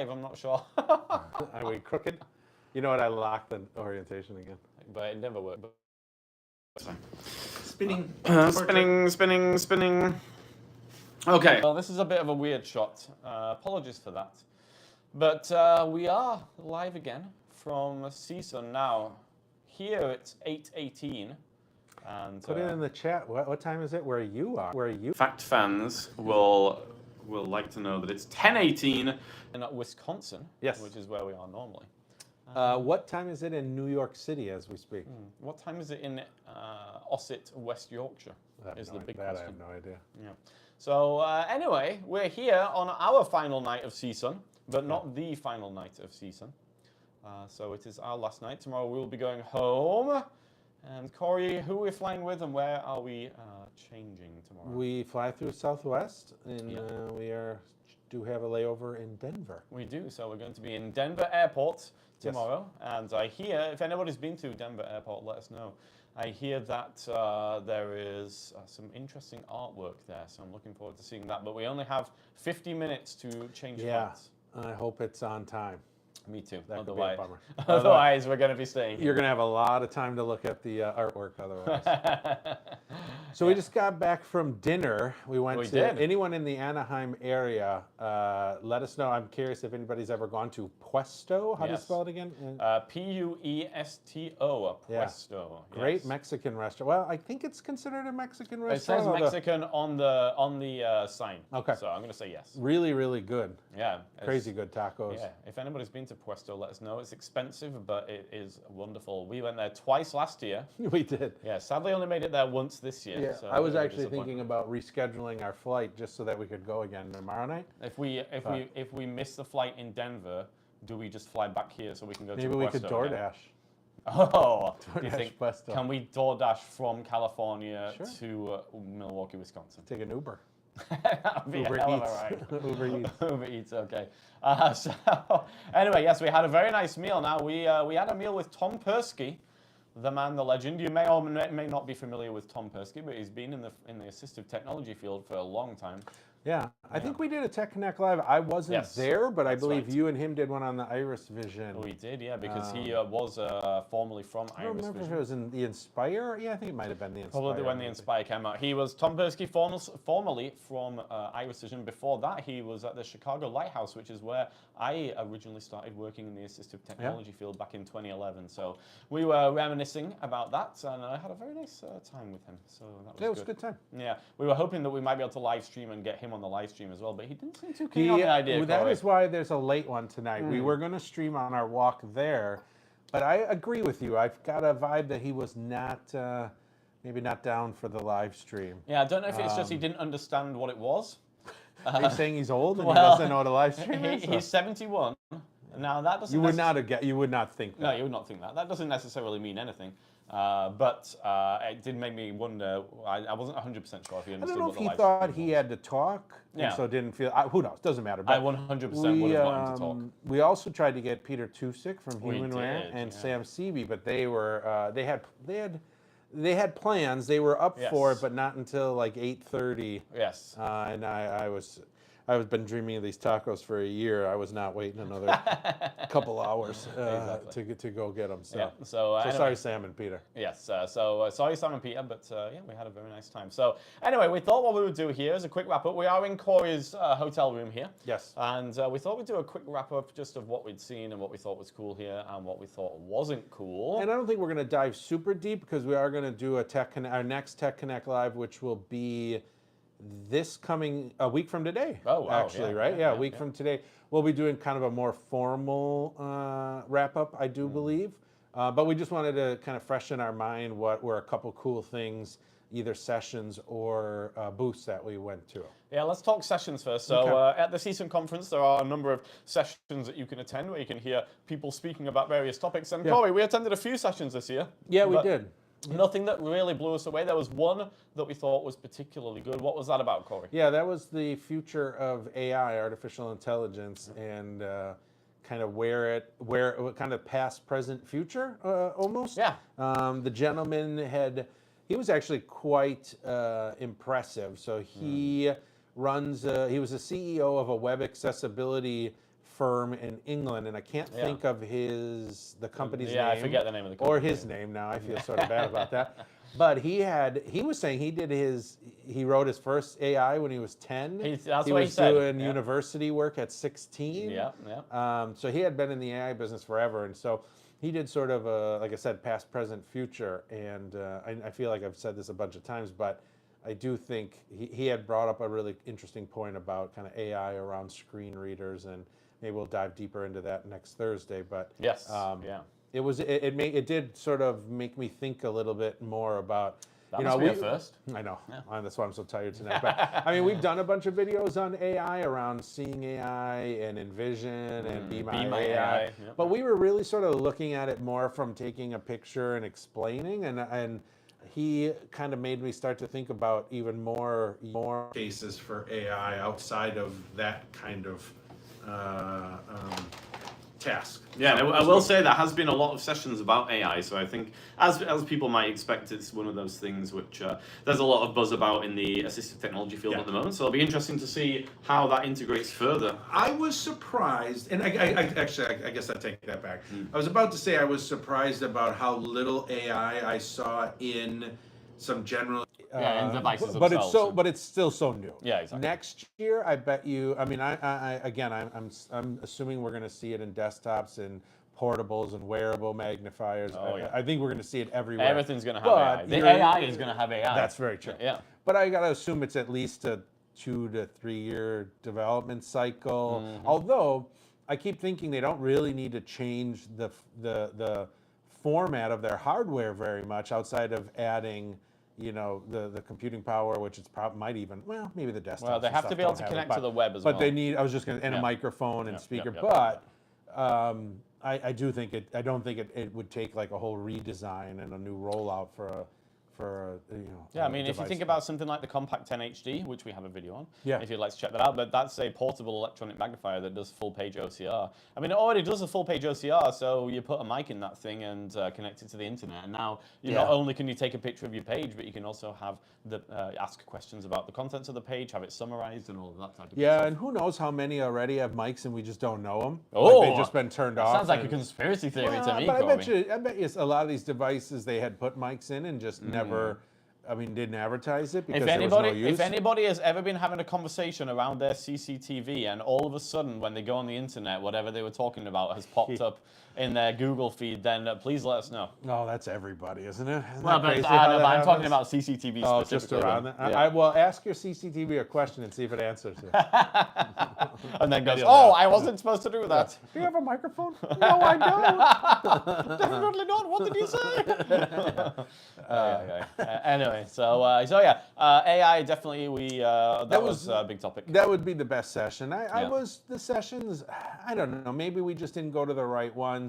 I'm not sure. Are we crooked? You know what? I locked the orientation again. But it never worked. Spinning. Spinning. Okay. Well, this is a bit of a weird shot. Apologies for that. But we are live again from CSUN now. Here it's 8:18. And put it in the chat. What time is it where you are? Where are you? Fact fans will like to know that it's 10:18 in Wisconsin. Yes. Which is where we are normally. What time is it in New York City as we speak? What time is it in Ossett, West Yorkshire? Is the big question. I have no idea. Yeah. So anyway, we're here on our final night of CSUN, but not the final night of CSUN. So it is our last night. Tomorrow we will be going home. And Corey, who are we flying with, and where are we changing tomorrow? We fly through Southwest, and we do have a layover in Denver. We do. So we're going to be in Denver Airport tomorrow. Yes. And I hear, if anybody's been to Denver Airport, let us know. I hear that there is some interesting artwork there, so I'm looking forward to seeing that. But we only have 50 minutes to change flights. I hope it's on time. Me too. That could be a bummer. Otherwise, we're going to be staying here. You're going to have a lot of time to look at the artwork otherwise. So we just got back from dinner. We did. Anyone in the Anaheim area, let us know. I'm curious if anybody's ever gone to Puesto. How do you spell it again? Puesto. Puesto. Yeah. Great Mexican restaurant. Well, I think it's considered a Mexican restaurant. It says Mexican on the sign. Okay. So I'm going to say yes. Really, really good. Yeah. Crazy good tacos. Yeah. If anybody's been to Puesto, let us know. It's expensive, but it is wonderful. We went there twice last year. We did. Yeah. Sadly, only made it there once this year. Yeah. So I was actually thinking about rescheduling our flight just so that we could go again tomorrow night. If we miss the flight in Denver, do we just fly back here so we can go to Puesto? Maybe we could DoorDash. Again? Oh, DoorDash do you think, Puesto. Can we DoorDash from California to Milwaukee, Wisconsin? Take an Uber. That'd be Uber a hell of Eats. a ride. Uber Eats. Uber Eats, okay. So anyway, yes, we had a very nice meal. Now, we had a meal with Tom Persky, the man, the legend. You may or may not be familiar with Tom Persky, but he's been in the assistive technology field for a long time. Yeah, I think we did a Tech Connect Live. I wasn't there, but I believe you and him did one on the Iris Vision. We did, yeah, because he was formerly from Iris Vision. I don't remember if it was in the Inspire. Yeah, I think it might have been the Inspire. Probably when the Inspire came out. He was Tom Persky, formerly from Iris Vision. Before that, he was at the Chicago Lighthouse, which is where I originally started working in the assistive technology field back in 2011. So we were reminiscing about that, and I had a very nice time with him. So that was it was a good time. Yeah, we were hoping that we might be able to live stream and get him on the live stream as well, but he didn't seem too keen on the idea. That is why there's a late one tonight. We were going to stream on our walk there, but I agree with you. I've got a vibe that he was not, maybe not down for the live stream. Yeah, I don't know if it's just he didn't understand what it was. Are you saying he's old and he doesn't know what a live stream is? He's 71. Now that doesn't. You would not think that. No, you would not think that. That doesn't necessarily mean anything. But it did make me wonder. I wasn't 100% sure if he understood what the live stream was. I don't know if he thought he had to talk, and so didn't feel. Who knows? Doesn't matter. But I 100% would have wanted to talk. We also tried to get Peter Tusick from Human Rare and Sam Seavey, but they were they had plans. They were up for it, but not until like 8:30. Yes. And I've been dreaming of these tacos for a year. I was not waiting another couple hours to go get them. So, anyway. Sorry, Sam and Peter. Yes, sorry, Sam and Peter, but yeah, we had a very nice time. So anyway, we thought what we would do here is a quick wrap up. We are in Corey's hotel room here. Yes. And we thought we'd do a quick wrap up just of what we'd seen and what we thought was cool here and what we thought wasn't cool. And I don't think we're going to dive super deep because we are going to do our next Tech Connect Live, which will be a week from today. Oh, wow. Actually, right? Yeah, a week from today. We'll be doing kind of a more formal wrap up, I do believe. But we just wanted to kind of freshen our mind what were a couple cool things, either sessions or booths that we went to. Yeah, let's talk sessions first. So at the CSUN conference, there are a number of sessions that you can attend where you can hear people speaking about various topics. And Corey, we attended a few sessions this year. Yeah, we did. Nothing that really blew us away. There was one that we thought was particularly good. What was that about, Corey? Yeah, that was the future of AI, artificial intelligence, and kind of where kind of past, present, future, almost. Yeah. The gentleman he was actually quite impressive. So he runs, he was a CEO of a web accessibility firm in England, and I can't think of the company's name. Yeah, I forget the name of the company. Or his name now. I feel sort of bad about that. But he was saying he wrote his first AI when he was 10. That's he what he was said. doing university work at 16. Yeah, yeah. So he had been in the AI business forever, and so he did sort of like I said, past, present, future. And I feel like I've said this a bunch of times, but I do think he had brought up a really interesting point about kind of AI around screen readers, and maybe we'll dive deeper into that next Thursday. But yes, yeah. It did sort of make me think a little bit more about. That must be a first. I know. Yeah. That's why I'm so tired tonight. But I mean, we've done a bunch of videos on AI around seeing AI and Envision and Be My AI. Yep. But we were really sort of looking at it more from taking a picture and explaining, and he kind of made me start to think about even more cases for AI outside of that kind of task. Yeah, I will say there has been a lot of sessions about AI, so I think, as people might expect, it's one of those things which there's a lot of buzz about in the assistive technology field at the moment, so it'll be interesting to see how that integrates further. I was surprised, and I guess I take that back. I was about to say I was surprised about how little AI I saw in some general... in devices but themselves. But it's still so new. Yeah, exactly. Next year, I bet you. I mean, I'm assuming we're going to see it in desktops and portables and wearable magnifiers. I think we're going to see it everywhere. Everything's going to have AI. The AI is going to have AI. That's very true. Yeah. But I got to assume it's at least a 2 to 3 year development cycle. Although I keep thinking they don't really need to change the format of their hardware very much outside of adding, the computing power, which it's might even, maybe the desktop. Well, they have to be able to connect to the web as well. But they need, I was just going to, and a microphone and speaker. But I don't think it would take like a whole redesign and a new rollout for Yeah, I mean, if you think about something like the Compact 10 HD, which we have a video on, Yeah. if you'd like to check that out, but that's a portable electronic magnifier that does full page OCR. I mean, it already does a full page OCR, so you put a mic in that thing and connect it to the internet. And now, not only can you take a picture of your page, but you can also have ask questions about the contents of the page, have it summarized, and all of that type of stuff. Yeah, and who knows how many already have mics and we just don't know them. Oh, like they've just been turned off. Sounds like a conspiracy theory to me, but Corby. I bet you a lot of these devices they had put mics in and just never. I mean, didn't advertise it because there was no use. If anybody has ever been having a conversation around their CCTV and all of a sudden when they go on the internet, whatever they were talking about has popped up in their Google feed, then please let us know. No, that's everybody, isn't it? Well, but I'm talking about CCTV specifically. Oh, just around that. Yeah. I will ask your CCTV a question and see if it answers it. And then goes, I wasn't supposed to do that. Do you have a microphone? No, I don't. Definitely not. What did you say? Anyway, so yeah, AI definitely that was a big topic. That would be the best session. The sessions, I don't know, maybe we just didn't go to the right ones,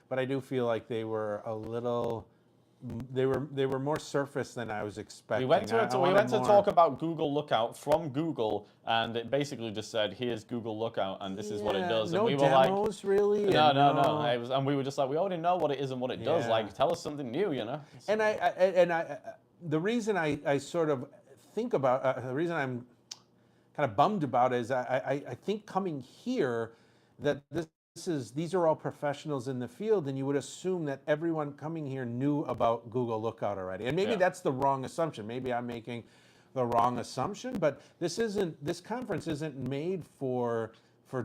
but I do feel like they were a little, they were more surface than I was expecting. We went to talk about Google Lookout from Google, and it basically just said, "Here's Google Lookout, and this is what it does." And no we were demos, really. No. And we were just like, we already know what it is and what it does. Like, tell us something new, And I the reason I sort of think about the reason I'm kind of bummed about it is I think coming here that these are all professionals in the field, and you would assume that everyone coming here knew about Google Lookout already. And maybe that's the wrong assumption. Maybe I'm making the wrong assumption, but this conference isn't made for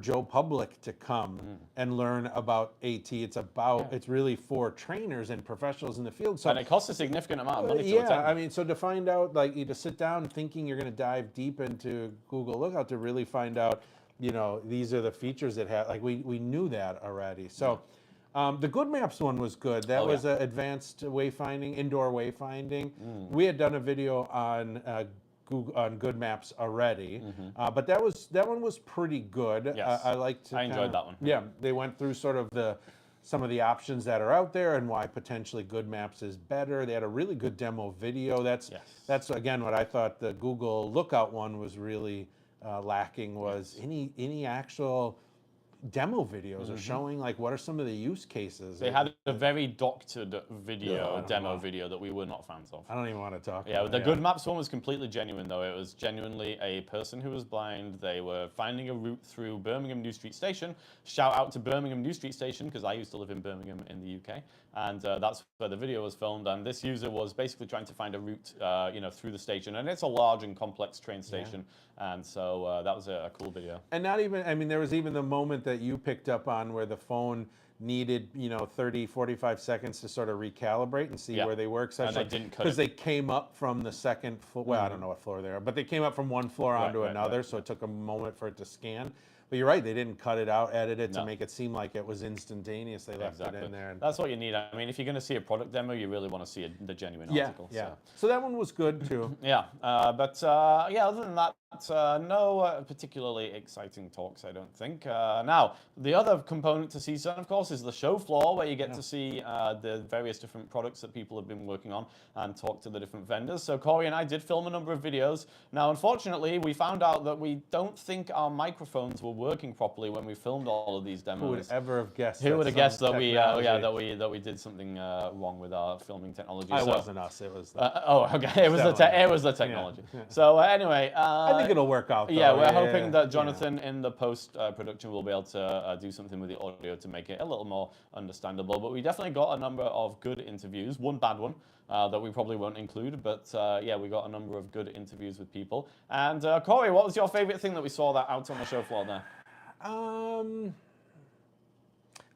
Joe Public to come and learn about AT. It's really for trainers and professionals in the field. So, and it costs a significant amount of money to attend. I mean, so to find out, like, you to sit down thinking you're going to dive deep into Google Lookout to really find out, these are the features it has. Like, we knew that already. So the Good Maps one was good. That was advanced wayfinding, indoor wayfinding. We had done a video on Good Maps already, but that one was pretty good. Yes. I enjoyed that one. Yeah, they went through sort of some of the options that are out there and why potentially Good Maps is better. They had a really good demo video. That's again what I thought the Google Lookout one was really lacking, was any actual demo videos of showing like what are some of the use cases. They had a very doctored Yeah, demo video that we were not fans of. I don't even want to talk Yeah, about the it. Good Maps one was completely genuine, though. It was genuinely a person who was blind. They were finding a route through Birmingham New Street Station. Shout out to Birmingham New Street Station, because I used to live in Birmingham in the UK, and that's where the video was filmed. And this user was basically trying to find a route, through the station. And it's a large and complex train station, and so that was a cool video. And not even, I mean, there was even the moment that you picked up on where the phone needed, 30, 45 seconds to sort of recalibrate and see where they were. And they didn't cut because they came up from the second floor. Well, I don't know what floor they are, but they came up from one floor onto another, so it took a moment for it to scan. But you're right, they didn't cut it out, edit it to make it seem like it was instantaneous. They left it in there. That's what you need. I mean, if you're going to see a product demo, you really want to see the genuine article. Yeah. So that one was good too. Other than that, no particularly exciting talks, I don't think. Now, the other component to CSUN, of course, is the show floor, where you get to see the various different products that people have been working on and talk to the different vendors. So Corey and I did film a number of videos. Now, unfortunately, we found out that we don't think our microphones were working properly when we filmed all of these demos. Who would ever have guessed? Who would have guessed that we did something wrong with our filming technology? It wasn't us. It was. It was the technology. Yeah. So anyway, I think it'll work out. Though. Yeah, we're hoping that Jonathan in the post production will be able to do something with the audio to make it a little more understandable. But we definitely got a number of good interviews. One bad one that we probably won't include, but we got a number of good interviews with people. And Corey, what was your favorite thing that we saw that out on the show floor there?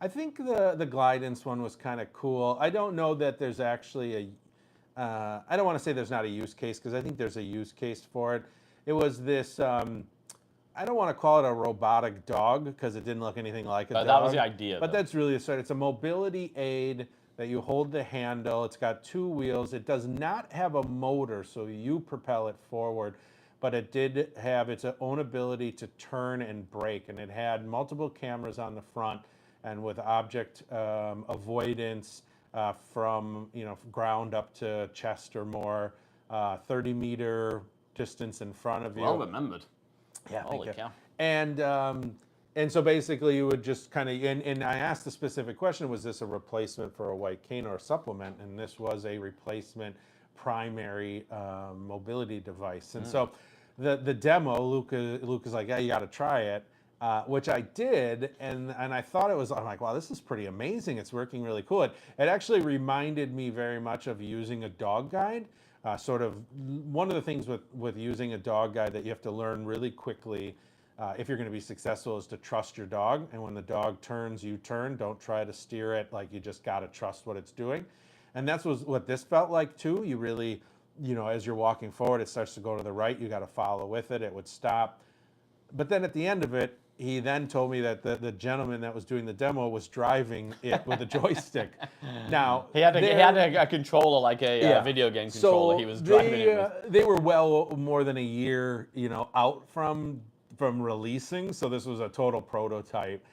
I think the Glidance one was kind of cool. I don't know that there's actually I don't want to say there's not a use case, because I think there's a use case for it. It was this, I don't want to call it a robotic dog, because it didn't look anything like a dog. That was the idea. But that's really a start. It's a mobility aid that you hold the handle. It's got 2 wheels. It does not have a motor, so you propel it forward. But it did have its own ability to turn and brake, and it had multiple cameras on the front, and with object avoidance from ground up to chest or more, 30-meter distance in front of you. Well remembered. Yeah. Holy cow. And so basically you would just kind of, and I asked the specific question, was this a replacement for a white cane or a supplement? And this was a replacement primary mobility device. And so the demo, Luke is like, yeah, you got to try it, which I did. And I thought I'm like, wow, this is pretty amazing. It's working really cool. It actually reminded me very much of using a dog guide. Sort of one of the things with using a dog guide that you have to learn really quickly if you're going to be successful is to trust your dog. And when the dog turns, you turn. Don't try to steer it. Like, you just got to trust what it's doing. And that's what this felt like too. You really, as you're walking forward, it starts to go to the right. You got to follow with it. It would stop. But then at the end of it, he then told me that the gentleman that was doing the demo was driving it with a joystick. Now he had a controller, like a video game controller. So he was driving it with. They were well more than a year, out from releasing. So this was a total prototype.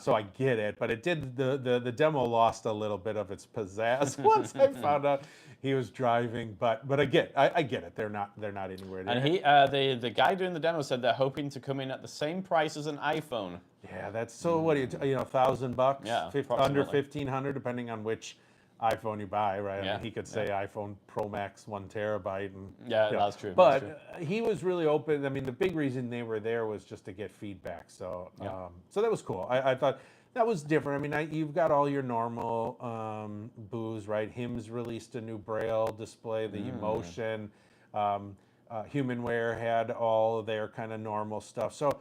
So I get it, but it did the demo lost a little bit of its pizzazz once I found out he was driving. But I get it. They're not anywhere near. And the guy doing the demo said they're hoping to come in at the same price as an iPhone. Yeah, that's so. What do you $1,000? Yeah, under 1,500, depending on which iPhone you buy, right? Yeah. I mean, he could say iPhone Pro Max 1 terabyte, and that's true. But he was really open. I mean, the big reason they were there was just to get feedback. So, so that was cool. I thought that was different. I mean, you've got all your normal booze, right? Hims released a new Braille display, the Emotion. Humanware had all of their kind of normal stuff. So.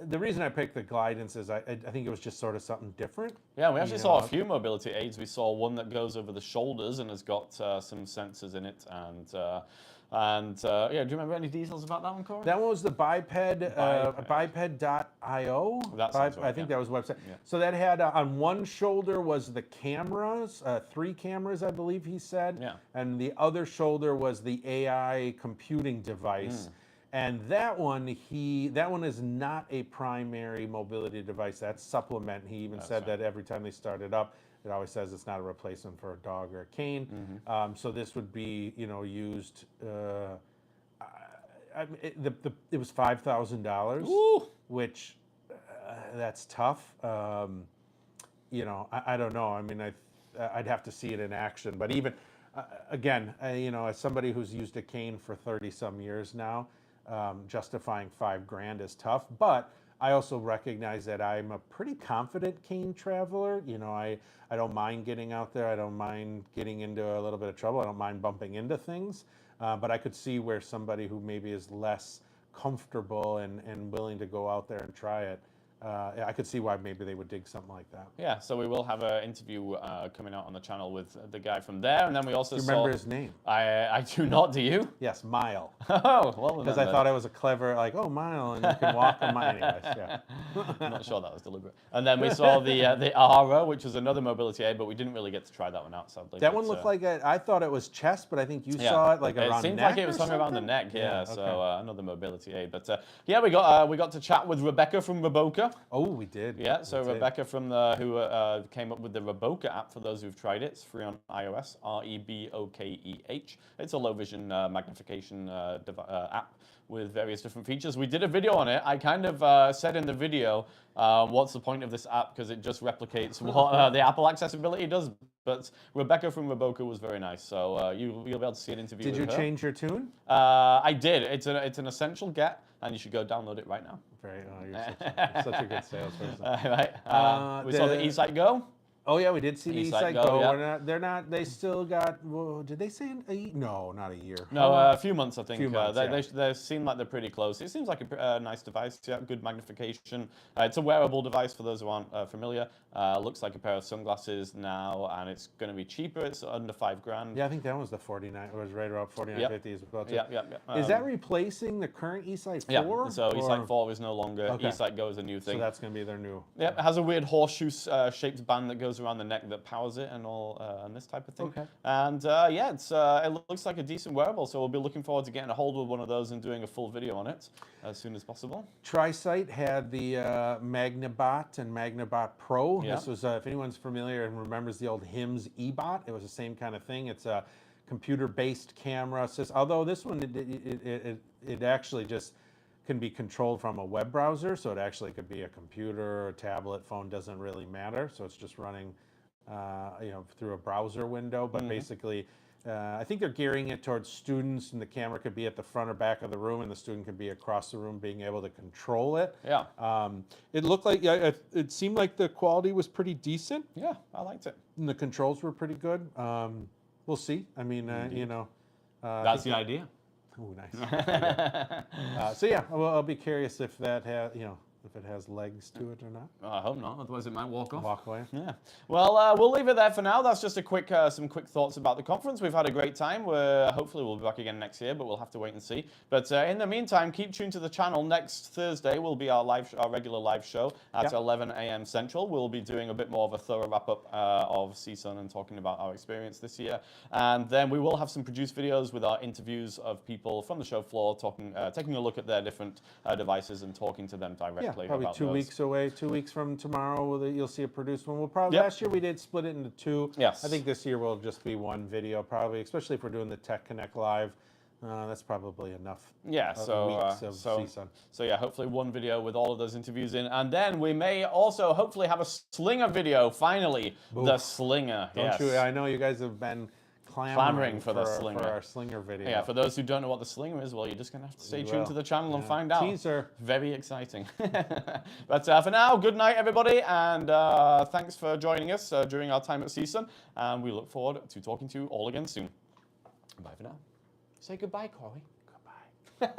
The reason I picked the Glidance is I think it was just sort of something different. Yeah, we actually saw a few mobility aids. We saw one that goes over the shoulders and has got some sensors in it. And do you remember any details about that one, Corey? That one was the Biped, biped.io. I think that was the website. Yeah. So that had, on one shoulder was the cameras, 3 cameras, I believe he said. Yeah. And the other shoulder was the AI computing device. And that one is not a primary mobility device. That's supplement. He even said that every time they start it up, it always says it's not a replacement for a dog or a cane. So this would be, used. It was $5,000, which that's tough. You know, I don't know. I mean, I'd have to see it in action. But even, again, you know, as somebody who's used a cane for 30 some years now, justifying $5,000 is tough. But I also recognize that I'm a pretty confident cane traveler. You know, I don't mind getting out there. I don't mind getting into a little bit of trouble. I don't mind bumping into things. But I could see where somebody who maybe is less comfortable and willing to go out there and try it, I could see why maybe they would dig something like that. Yeah, so we will have an interview coming out on the channel with the guy from there, and then we also Do you remember his name? I do not. Do you? Yes, Mile. Oh, well. Because I thought it was a clever, like, oh, Mile, and you can walk a mile. Anyways, yeah. I'm not sure that was deliberate. And then we saw the Ara, which was another mobility aid, but we didn't really get to try that one out, sadly. That one looked like I thought it was chest, but I think you saw it like around the neck. It seemed like it was something around the neck. Yeah. Okay. So another mobility aid. But yeah, we got to chat with Rebecca from Reboka. Oh, we did. Yeah, so Rebecca from who came up with the Reboka app for those who've tried it. It's free on iOS, Rebokeh. It's a low vision magnification app with various different features. We did a video on it. I kind of said in the video, what's the point of this app? Because it just replicates what the Apple accessibility does. But Rebecca from Reboka was very nice, so you'll be able to see an interview with her. Did you change your tune? I did. It's an essential get, and you should go download it right now. Very, you're such a good salesperson. Right. We saw the eSight Go. Oh yeah, we did see the eSight Go. Yeah. They're not. They still got. Well, did they say no? Not a year. No, a few months I think. Few months, they seem like they're pretty close. It seems like a nice device. Yeah, good magnification. It's a wearable device for those who aren't familiar. Looks like a pair of sunglasses now, and it's going to be cheaper. It's under $5,000. Yeah, I think that was the 49. It was right around 49.50 as well. Yeah. Is that replacing the current eSight 4? Yeah. So eSight 4 is no longer. Okay. eSight Go is a new thing. So that's going to be their new. Yeah, it has a weird horseshoe shaped band that goes around the neck that powers it and all and this type of thing. Okay. And yeah, it looks like a decent wearable. So we'll be looking forward to getting a hold of one of those and doing a full video on it as soon as possible. TriSight had the MagnaBot and MagnaBot Pro. Yeah. This was, if anyone's familiar and remembers the old HIMS eBot, it was the same kind of thing. It's a computer-based camera. Although this one, it actually just can be controlled from a web browser. So it actually could be a computer, a tablet, phone, doesn't really matter. So it's just running, through a browser window. But basically, I think they're gearing it towards students, and the camera could be at the front or back of the room, and the student could be across the room being able to control it. Yeah. It looked like, it seemed like the quality was pretty decent. Yeah, I liked it. And the controls were pretty good. We'll see. I mean, that's the idea. Oh, nice. So yeah, I'll be curious if that has, if it has legs to it or not. I hope not, otherwise it might walk off. Walk away. Yeah. Well, we'll leave it there for now. That's just a some quick thoughts about the conference. We've had a great time. Hopefully we'll be back again next year, but we'll have to wait and see. But in the meantime, keep tuned to the channel. Next Thursday will be our regular live show at 11 a.m. Central. We'll be doing a bit more of a thorough wrap-up of CSUN and talking about our experience this year. And then we will have some produced videos with our interviews of people from the show floor, taking a look at their different devices and talking to them directly. Yeah, probably about 2 those. weeks away. 2 weeks from tomorrow, you'll see a produced one. We'll probably last year we did split it into two. Yes. I think this year will just be one video, probably, especially if we're doing the Tech Connect Live. That's probably enough. Yeah. Weeks of CSUN. So yeah, hopefully one video with all of those interviews in, and then we may also hopefully have a Slinger video. Finally, the Slinger. Don't you? I know you guys have been clamoring for our Slinger video. Yeah, for those who don't know what the Slinger is, well, you're just going to have to stay tuned to the channel and find out. Teaser. Very exciting. But for now, good night, everybody, and thanks for joining us during our time at CSUN, and we look forward to talking to you all again soon. Bye for now. Say goodbye, Corey. Goodbye.